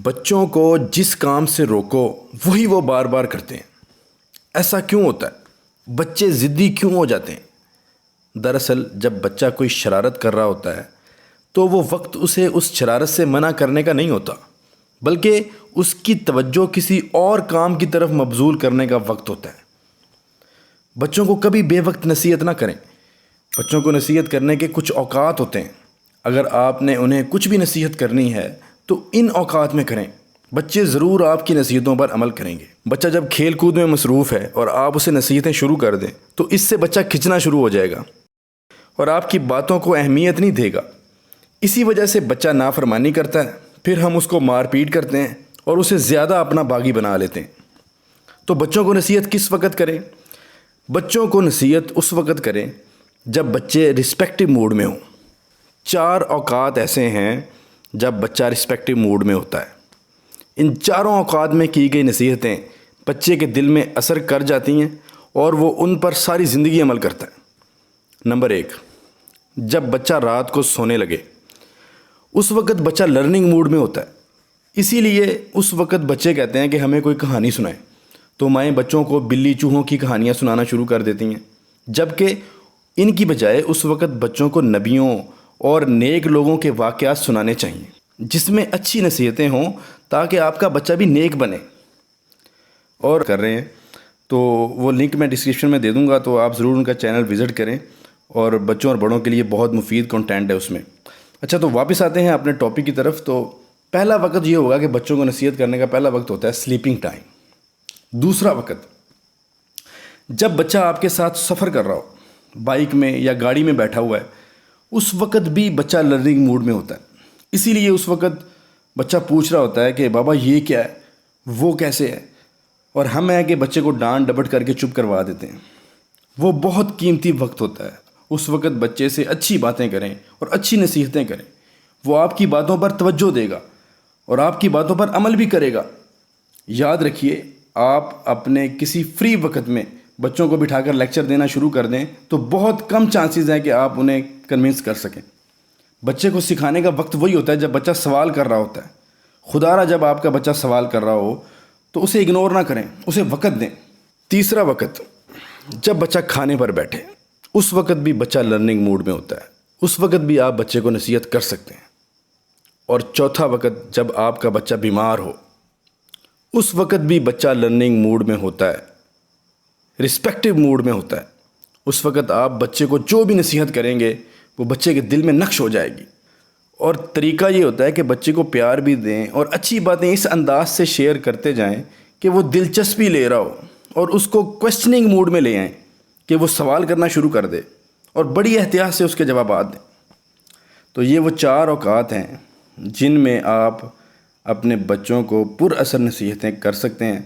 بچوں کو جس کام سے روکو وہی وہ بار بار کرتے ہیں۔ ایسا کیوں ہوتا ہے؟ بچے ضدی کیوں ہو جاتے ہیں؟ دراصل جب بچہ کوئی شرارت کر رہا ہوتا ہے تو وہ وقت اسے اس شرارت سے منع کرنے کا نہیں ہوتا، بلکہ اس کی توجہ کسی اور کام کی طرف مبذول کرنے کا وقت ہوتا ہے۔ بچوں کو کبھی بے وقت نصیحت نہ کریں۔ بچوں کو نصیحت کرنے کے کچھ اوقات ہوتے ہیں۔ اگر آپ نے انہیں کچھ بھی نصیحت کرنی ہے تو ان اوقات میں کریں۔ بچے ضرور آپ کی نصیحتوں پر عمل کریں گے۔ بچہ جب کھیل کود میں مصروف ہے اور آپ اسے نصیحتیں شروع کر دیں تو اس سے بچہ کھنچنا شروع ہو جائے گا اور آپ کی باتوں کو اہمیت نہیں دے گا۔ اسی وجہ سے بچہ نافرمانی کرتا ہے، پھر ہم اس کو مار پیٹ کرتے ہیں اور اسے زیادہ اپنا باغی بنا لیتے ہیں۔ تو بچوں کو نصیحت کس وقت کریں؟ بچوں کو نصیحت اس وقت کریں جب بچے رسپیکٹو موڈ میں ہوں۔ 4 اوقات ایسے ہیں جب بچہ رسپیکٹو موڈ میں ہوتا ہے۔ ان چاروں اوقات میں کی گئی نصیحتیں بچے کے دل میں اثر کر جاتی ہیں اور وہ ان پر ساری زندگی عمل کرتا ہے۔ نمبر 1، جب بچہ رات کو سونے لگے، اس وقت بچہ لرننگ موڈ میں ہوتا ہے، اسی لیے اس وقت بچے کہتے ہیں کہ ہمیں کوئی کہانی سنائیں، تو مائیں بچوں کو بلی چوہوں کی کہانیاں سنانا شروع کر دیتی ہیں، جبکہ ان کی بجائے اس وقت بچوں کو نبیوں اور نیک لوگوں کے واقعات سنانے چاہیے جس میں اچھی نصیحتیں ہوں، تاکہ آپ کا بچہ بھی نیک بنے۔ اور کر رہے ہیں تو وہ لنک میں ڈسکرپشن میں دے دوں گا، تو آپ ضرور ان کا چینل وزٹ کریں، اور بچوں اور بڑوں کے لیے بہت مفید کنٹینٹ ہے اس میں۔ اچھا، تو واپس آتے ہیں اپنے ٹاپک کی طرف۔ تو پہلا وقت یہ ہوگا کہ بچوں کو نصیحت کرنے کا پہلا وقت ہوتا ہے سلیپنگ ٹائم۔ دوسرا وقت، جب بچہ آپ کے ساتھ سفر کر رہا ہو، بائک میں یا گاڑی میں بیٹھا ہوا ہے، اس وقت بھی بچہ لرننگ موڈ میں ہوتا ہے، اسی لیے اس وقت بچہ پوچھ رہا ہوتا ہے کہ بابا یہ کیا ہے، وہ کیسے ہے، اور ہم ہیں کہ بچے کو ڈانٹ ڈپٹ کر کے چپ کروا دیتے ہیں۔ وہ بہت قیمتی وقت ہوتا ہے۔ اس وقت بچے سے اچھی باتیں کریں اور اچھی نصیحتیں کریں۔ وہ آپ کی باتوں پر توجہ دے گا اور آپ کی باتوں پر عمل بھی کرے گا۔ یاد رکھیے، آپ اپنے کسی فری وقت میں بچوں کو بٹھا کر لیکچر دینا شروع کر دیں تو بہت کم چانسز ہیں کہ آپ انہیں کنونس کر سکیں۔ بچے کو سکھانے کا وقت وہی ہوتا ہے جب بچہ سوال کر رہا ہوتا ہے۔ خدا را جب آپ کا بچہ سوال کر رہا ہو تو اسے اگنور نہ کریں، اسے وقت دیں۔ تیسرا وقت، جب بچہ کھانے پر بیٹھے، اس وقت بھی بچہ لرننگ موڈ میں ہوتا ہے، اس وقت بھی آپ بچے کو نصیحت کر سکتے ہیں۔ اور چوتھا وقت، جب آپ کا بچہ بیمار ہو، اس وقت بھی بچہ لرننگ موڈ میں ہوتا ہے، رسپیکٹو موڈ میں ہوتا ہے۔ اس وقت آپ بچے کو جو بھی نصیحت کریں گے وہ بچے کے دل میں نقش ہو جائے گی۔ اور طریقہ یہ ہوتا ہے کہ بچے کو پیار بھی دیں اور اچھی باتیں اس انداز سے شیئر کرتے جائیں کہ وہ دلچسپی لے رہا ہو، اور اس کو کویسچننگ موڈ میں لے آئیں کہ وہ سوال کرنا شروع کر دے اور بڑی احتیاط سے اس کے جوابات دیں۔ تو یہ وہ 4 اوقات ہیں جن میں آپ اپنے بچوں کو پر اثر نصیحتیں کر سکتے ہیں۔